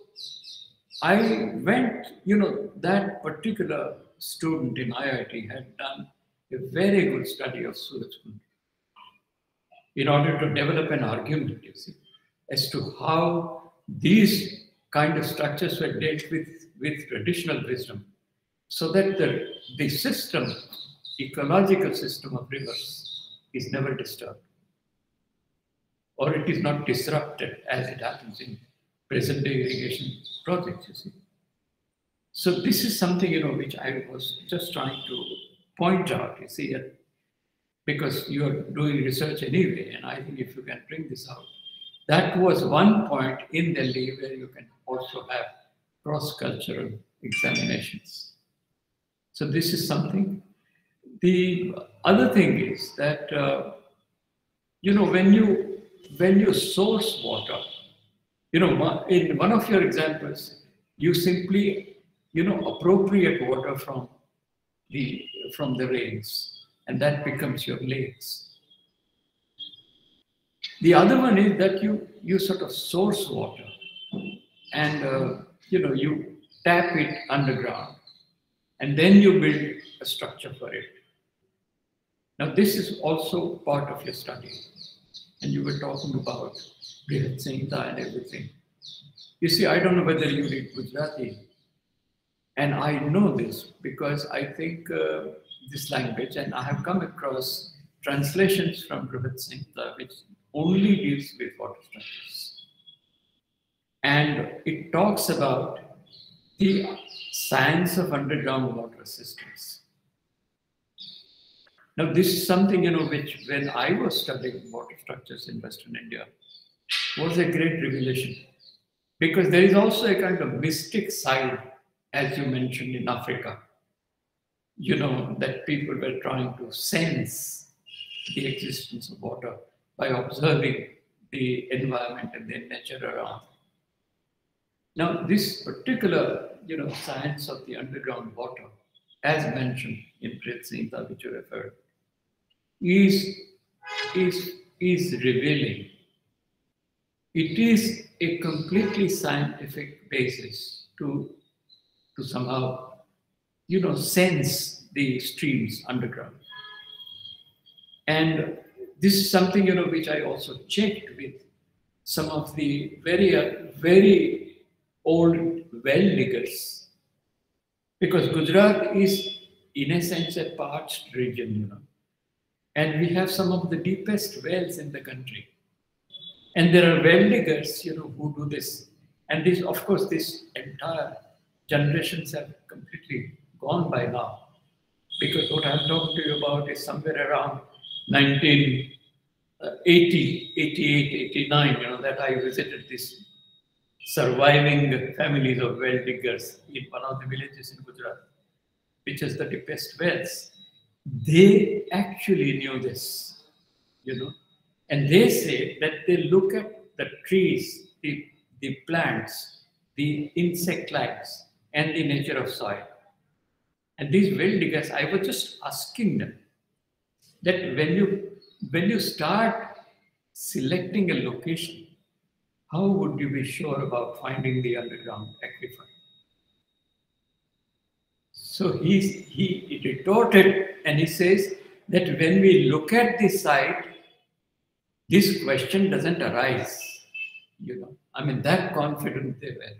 I went, you know, that particular student in IIT had done a very good study of Suruchi Kund in order to develop an argument, you see, as to how these kind of structures were dealt with traditional wisdom, so that the system, ecological system of rivers is never disturbed, or it is not disrupted as it happens in present-day irrigation projects, you see. So this is something, you know, which I was just trying to point out, you see, because you are doing research anyway, and I think if you can bring this out, that was one point in Delhi where you can also have cross-cultural examinations. So this is something. The other thing is that, you know, when you source water, you know, in one of your examples, you simply, you know, appropriate water from the rains, and that becomes your lakes. The other one is that you sort of source water, and you know, you tap it underground, and then you build a structure for it. Now this is also part of your study, and you were talking about Dissertations and everything. You see, I don't know whether you read Gujarati, and I know this because I think this language, and I have come across translations from Dissertations which only deals with water structures. And it talks about the science of underground water systems. Now, this is something, you know, which when I was studying water structures in Western India was a great revelation, because there is also a kind of mystic side, as you mentioned, in Africa, you know, that people were trying to sense the existence of water by observing the environment and the nature around. Now, this particular, you know, science of the underground water, as mentioned in Dissertations, which you referred, is revealing. It is a completely scientific basis to somehow, you know, sense the streams underground. And this is something, you know, which I also checked with some of the very old well diggers, because Gujarat is in a sense a parched region, you know, and we have some of the deepest wells in the country. And there are well diggers, you know, who do this. And this, of course, this entire generations have completely gone by now, because what I'm talking to you about is somewhere around 1980, 88, 89, you know, that I visited this surviving families of well diggers in one of the villages in Gujarat, which is the deepest wells. They actually knew this, you know, and they say that they look at the trees, the plants, the insect lives, and the nature of soil. And these well diggers, I was just asking them that when you start selecting a location, how would you be sure about finding the underground aquifer? So he retorted and he says that when we look at the site, this question doesn't arise. You know, I mean, that confident they were.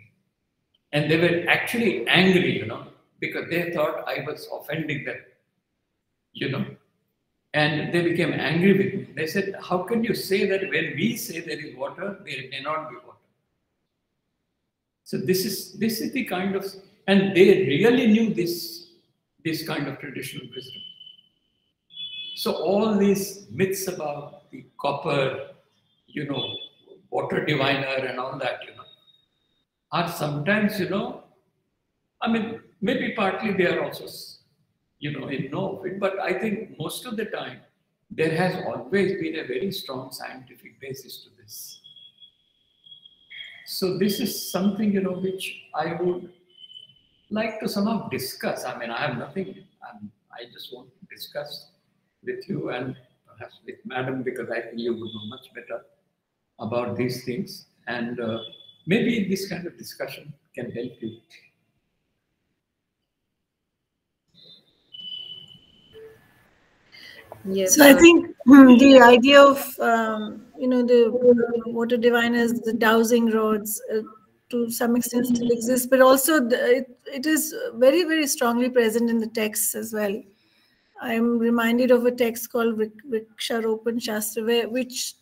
And they were actually angry, you know, because they thought I was offending them, you know. And they became angry with me. They said, how can you say that when we say there is water, there may not be water? So this is the kind of, and they really knew this kind of traditional wisdom. So all these myths about the copper, you know, water diviner and all that, you know, are sometimes, you know, I mean, maybe partly they are also, you know, in know of it, but I think most of the time there has always been a very strong scientific basis to this. So this is something, you know, which I would like to somehow discuss. I mean, I have nothing, I just want to discuss with you and perhaps with Madam, because I think you would know much better about these things. And maybe this kind of discussion can help you. Yes. So I think the idea of you know, the water diviners, the dowsing rods, to some extent still exists, but also it is very, very strongly present in the texts as well. I'm reminded of a text called Vriksharopan Shastra, which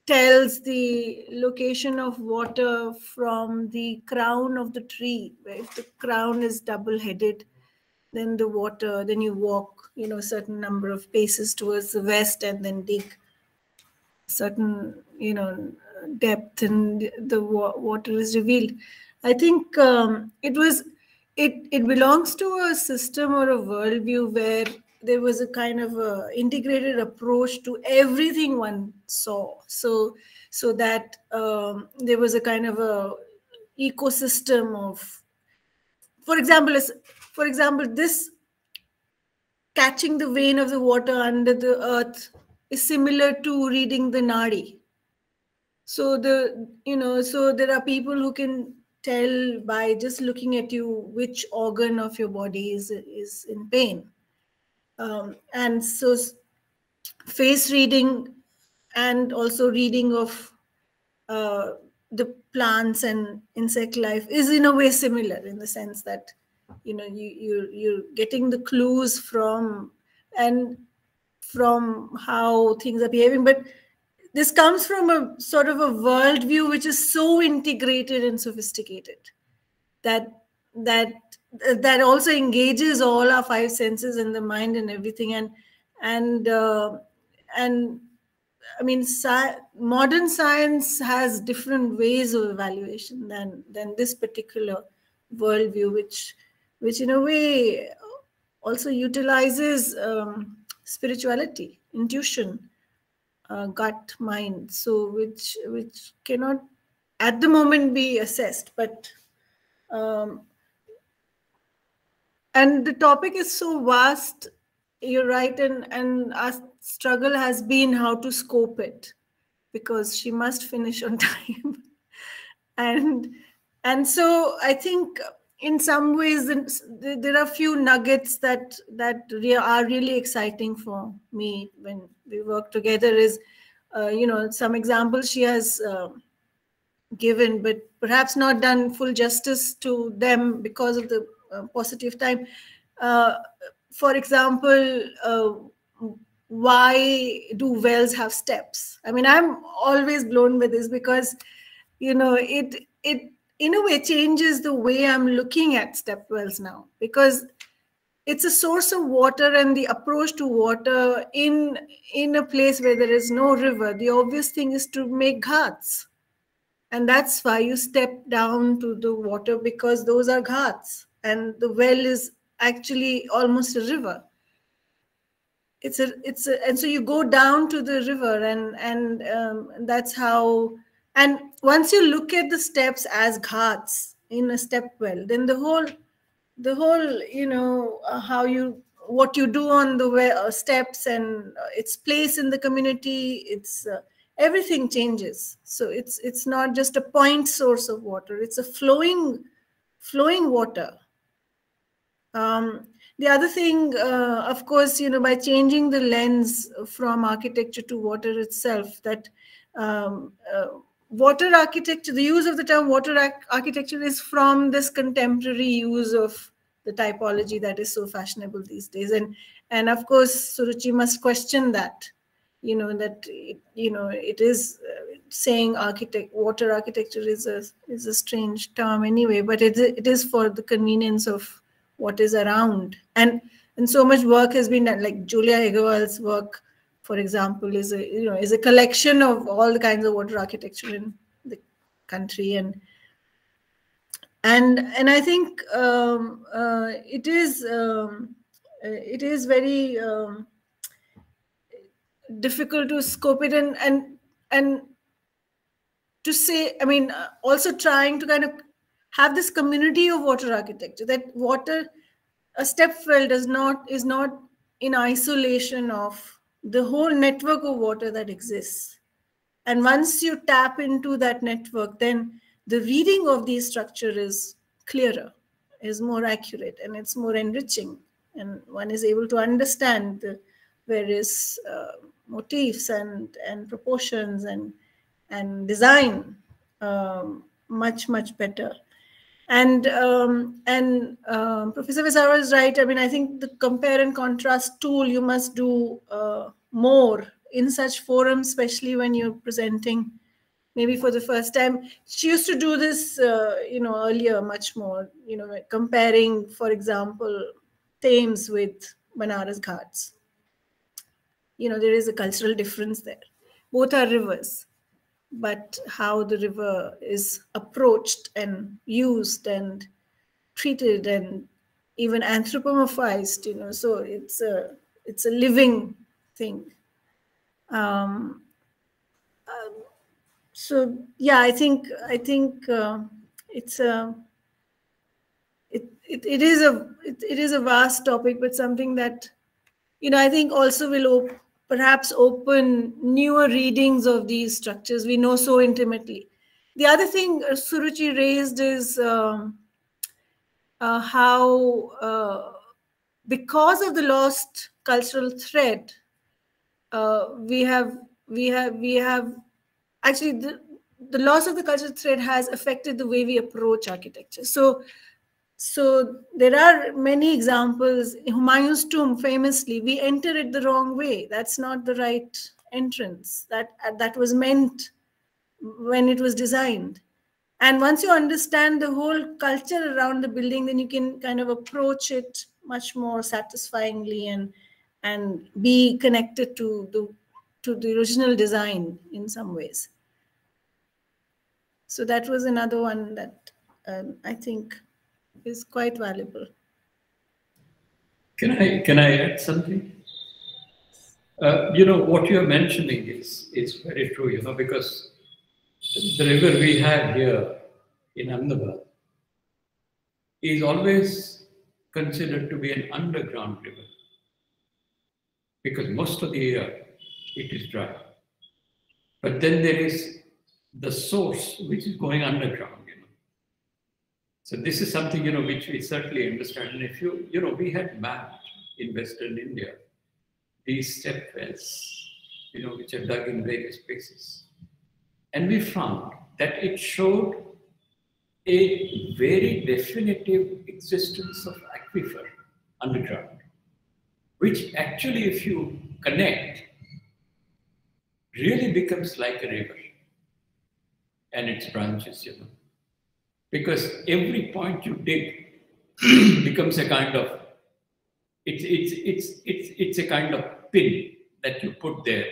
tells the location of water from the crown of the tree. Where if the crown is double-headed, then the water, then you walk, you know, a certain number of paces towards the west and then dig certain, you know, depth, and the water is revealed. I think it belongs to a system or a worldview where there was a kind of a integrated approach to everything one saw. So that there was a kind of a ecosystem of, for example, this catching the vein of the water under the earth is similar to reading the nadi. So so there are people who can tell by just looking at you which organ of your body is in pain. And so face reading and also reading of the plants and insect life is in a way similar, in the sense that, you know, you're getting the clues from how things are behaving. But this comes from a sort of a worldview which is so integrated and sophisticated that also engages all our five senses and the mind and everything. And I mean, modern science has different ways of evaluation than this particular worldview, which in a way also utilizes spirituality, intuition, gut, mind, so which cannot at the moment be assessed. But and the topic is so vast, you're right, and our struggle has been how to scope it, because she must finish on time. and so I think in some ways there are a few nuggets that are really exciting for me when we work together. Is you know, some examples she has given, but perhaps not done full justice to them because of the paucity of time. For example, why do wells have steps? I mean, I'm always blown by this, because, you know, it in a way changes the way I'm looking at step wells now, because it's a source of water, and the approach to water in a place where there is no river, the obvious thing is to make ghats. And that's why you step down to the water, because those are ghats, and the well is actually almost a river. And so you go down to the river, and that's how. And once you look at the steps as ghats in a step well, then the whole the whole, what you do on the way, steps, and its place in the community, it's everything changes. So it's not just a point source of water, it's a flowing water. The other thing, of course, by changing the lens from architecture to water itself, that water architecture, the use of the term water architecture is from this contemporary use of the typology that is so fashionable these days. And of course, Suruchi must question that, it is saying water architecture is a strange term anyway, but it is for the convenience of what is around. And so much work has been done, like Julia Agarwal's work, for example, is a collection of all the kinds of water architecture in the country. And I think it is very difficult to scope it and to say, I mean, also trying to kind of have this community of water architecture, that water, a stepwell is not in isolation of the whole network of water that exists. And once you tap into that network, then the reading of these structures is clearer, is more accurate, and it's more enriching. And one is able to understand the various motifs and proportions and design much better. And Professor Visara is right. I mean, I think the compare and contrast tool you must do more in such forums, especially when you're presenting maybe for the first time. She used to do this, earlier much more, comparing, for example, Thames with Banaras Ghats. There is a cultural difference there. Both are rivers, but how the river is approached and used and treated and even anthropomorphized, so it's a living thing. So yeah, I think it's it is a vast topic, but something that I think also will perhaps open newer readings of these structures we know so intimately. The other thing Suruchi raised is how because of the lost cultural thread, we have actually the loss of the cultural thread has affected the way we approach architecture. So there are many examples. Humayun's tomb, famously, we enter it the wrong way. That's not the right entrance. That was meant when it was designed. And once you understand the whole culture around the building, then you can kind of approach it much more satisfyingly and be connected to the original design in some ways. So that was another one that I think is quite valuable. Can I add something? What you're mentioning is very true, because the river we have here in Ahmedabad is always considered to be an underground river, because most of the year it is dry. But then there is the source which is going underground. So this is something, which we certainly understand. And if we had mapped in Western India these step wells, which are dug in various places. And we found that it showed a very definitive existence of aquifer underground, which actually, if you connect, really becomes like a river and its branches, because every point you dig becomes a kind of, it's a kind of pin that you put there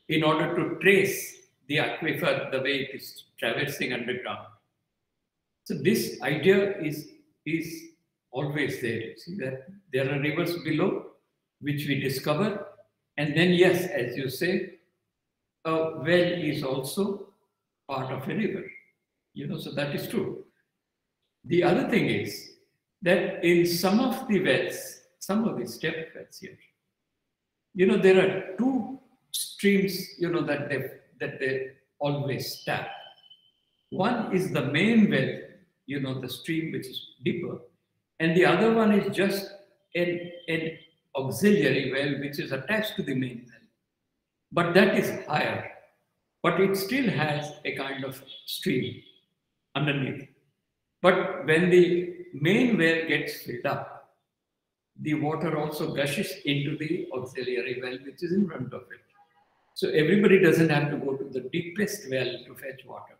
in order to trace the aquifer the way it is traversing underground. So this idea is always there. You see that there are rivers below which we discover, and then yes, as you say, a well is also part of a river. So that is true. The other thing is that in some of the wells, some of the step wells here, there are two streams, that they always tap. One is the main well, the stream which is deeper, and the other one is just an auxiliary well which is attached to the main well. But that is higher, but it still has a kind of stream underneath. But when the main well gets filled up, the water also gushes into the auxiliary well which is in front of it. So everybody doesn't have to go to the deepest well to fetch water.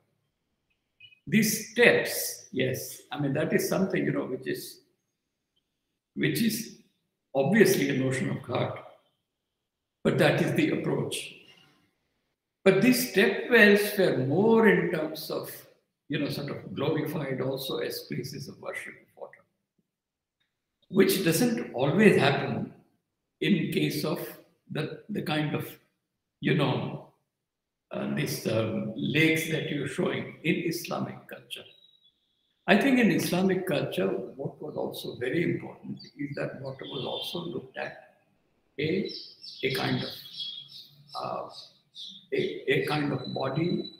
These steps, yes, I mean that is something which is obviously a notion of God, but that is the approach. But these step wells were more in terms of sort of glorified also as places of worship of water, which doesn't always happen in case of the kind of these lakes that you're showing in Islamic culture. I think in Islamic culture, what was also very important is that water was also looked at a kind of body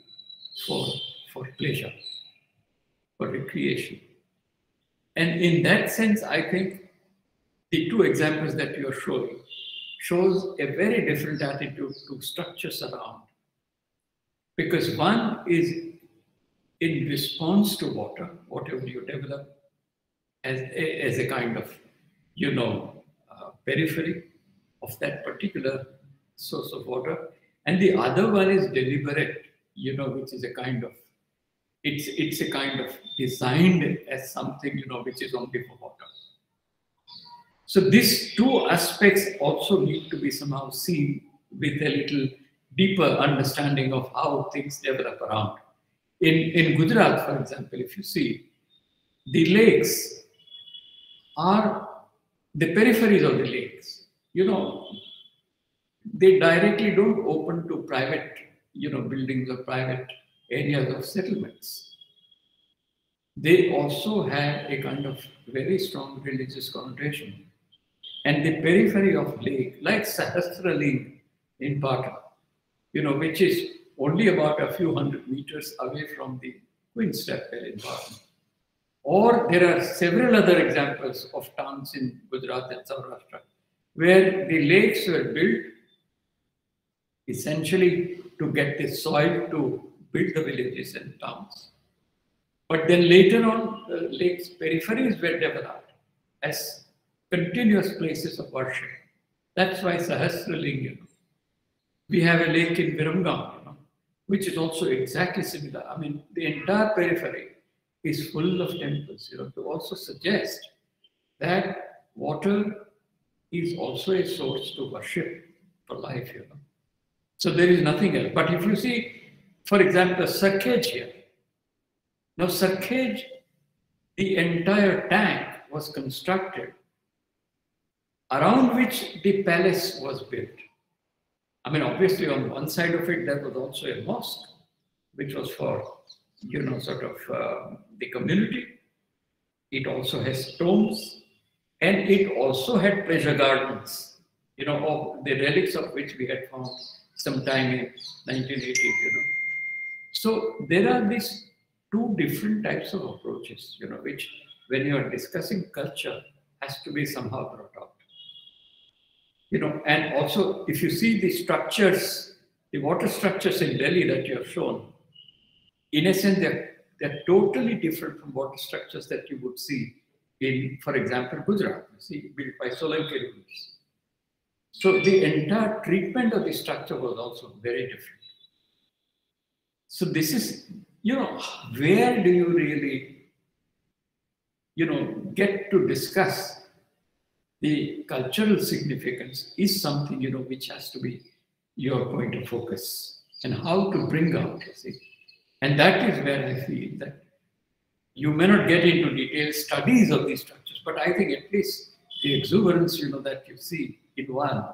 for pleasure, for recreation. And in that sense, I think the two examples that you're showing shows a very different attitude to structures around. Because one is in response to water, whatever you develop as a kind of, periphery of that particular source of water. And the other one is deliberate, which is a kind of, it's a kind of designed as something, which is only for water. So these two aspects also need to be somehow seen with a little deeper understanding of how things develop around. In Gujarat, for example, if you see, the lakes are the peripheries of the lakes. They directly don't open to private, buildings or private areas of settlements. They also have a kind of very strong religious connotation. And the periphery of lake, like Sahasraling in Pata, which is only about a few hundred meters away from the Queen Step Well in Pata. Or there are several other examples of towns in Gujarat and Saurashtra where the lakes were built essentially to get the soil to build the villages and towns. But then later on, the lake's peripheries were developed as continuous places of worship. That's why Sahasraling, we have a lake in Viramgam, which is also exactly similar. I mean, the entire periphery is full of temples, to also suggest that water is also a source to worship for life, So there is nothing else. But if you see, for example, Sarkhej here. Now Sarkhej, the entire tank was constructed around which the palace was built. I mean, obviously on one side of it, there was also a mosque, which was for, the community. It also has tombs, and it also had pleasure gardens, of the relics of which we had found sometime in 1980, So there are these two different types of approaches, which when you are discussing culture has to be somehow brought out. And also if you see the structures, the water structures in Delhi that you have shown, in a sense, they're totally different from water structures that you would see in, for example, Gujarat, built by Solanki rulers. So the entire treatment of the structure was also very different. So this is, where do you really, get to discuss the cultural significance is something, which has to be your point of focus and how to bring out, And that is where I feel that you may not get into detailed studies of these structures, but I think at least the exuberance, that you see in one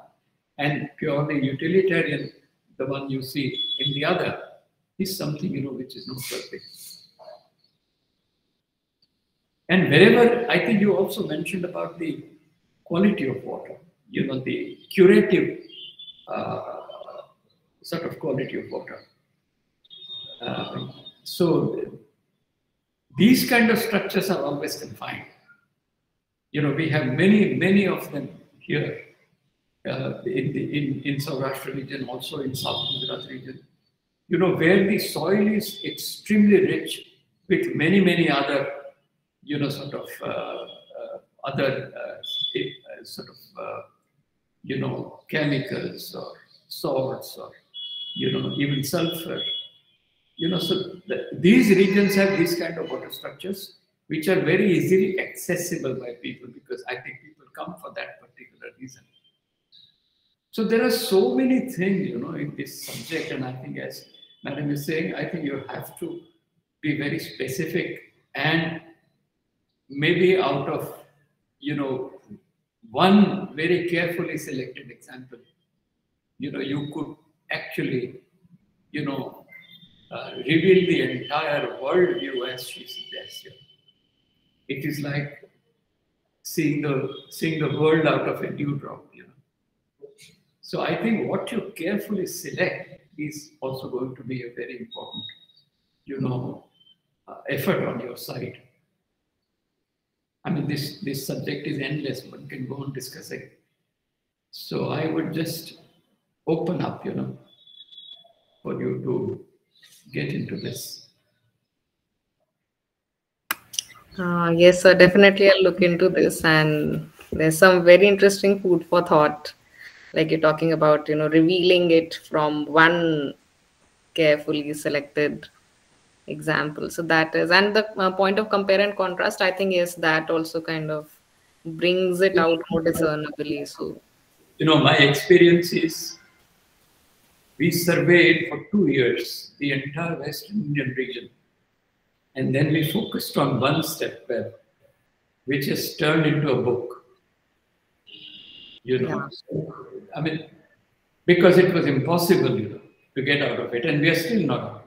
and purely utilitarian, the one you see in the other, is something, which is noteworthy. And wherever, I think you also mentioned about the quality of water, the curative sort of quality of water. So these kind of structures are always confined. We have many of them here in Saurashtra region, also in South Gujarat region, where the soil is extremely rich with many other, sort of other sort of, chemicals or salts or, even sulfur. So these regions have these kind of water structures which are very easily accessible by people, because I think people come for that particular reason. So there are so many things, in this subject, and I think, as Madam is saying, I think you have to be very specific, and maybe out of, one very carefully selected example, you could actually, reveal the entire worldview, as she suggests here. It is like seeing the world out of a dewdrop, So I think what you carefully select is also going to be a very important, effort on your side. I mean, this subject is endless. One can go on discussing. So I would just open up, for you to get into this. Yes, sir, definitely I'll look into this, and there's some very interesting food for thought, like you're talking about, revealing it from one carefully selected example. So that is, and the point of compare and contrast, I think, yes, that also kind of brings it out more discernibly. So, My experience is, we surveyed for 2 years the entire Western Indian region, and then we focused on one step well, which has turned into a book. I mean, because it was impossible, to get out of it, and we are still not out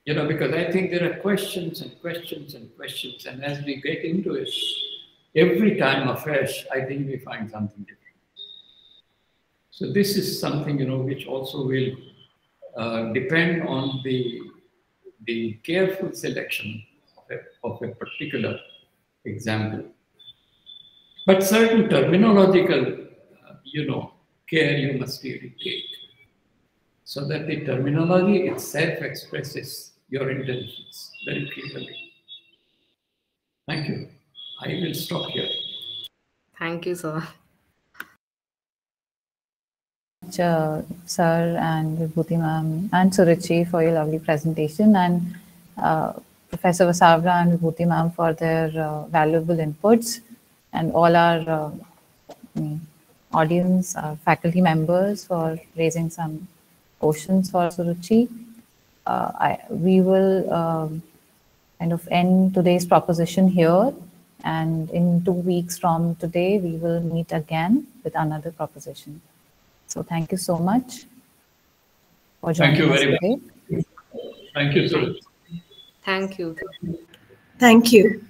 of it. Because I think there are questions and questions and questions, and as we get into it, every time afresh, I think we find something different. So this is something, which also will depend on the careful selection of a particular example. But certain terminological, care you must really take, so that the terminology itself expresses your intentions very clearly. Thank you. I will stop here. thank you, sir. Sir and Vibhuti ma'am and Suruchi for your lovely presentation, and Professor Vasavra and Vibhuti ma'am for their valuable inputs, and all our audience, our faculty members for raising some questions for Suruchi. We will kind of end today's proposition here, and in 2 weeks from today, we will meet again with another proposition. So thank you so much for joining us today. Thank you, sir. Thank you. Thank you.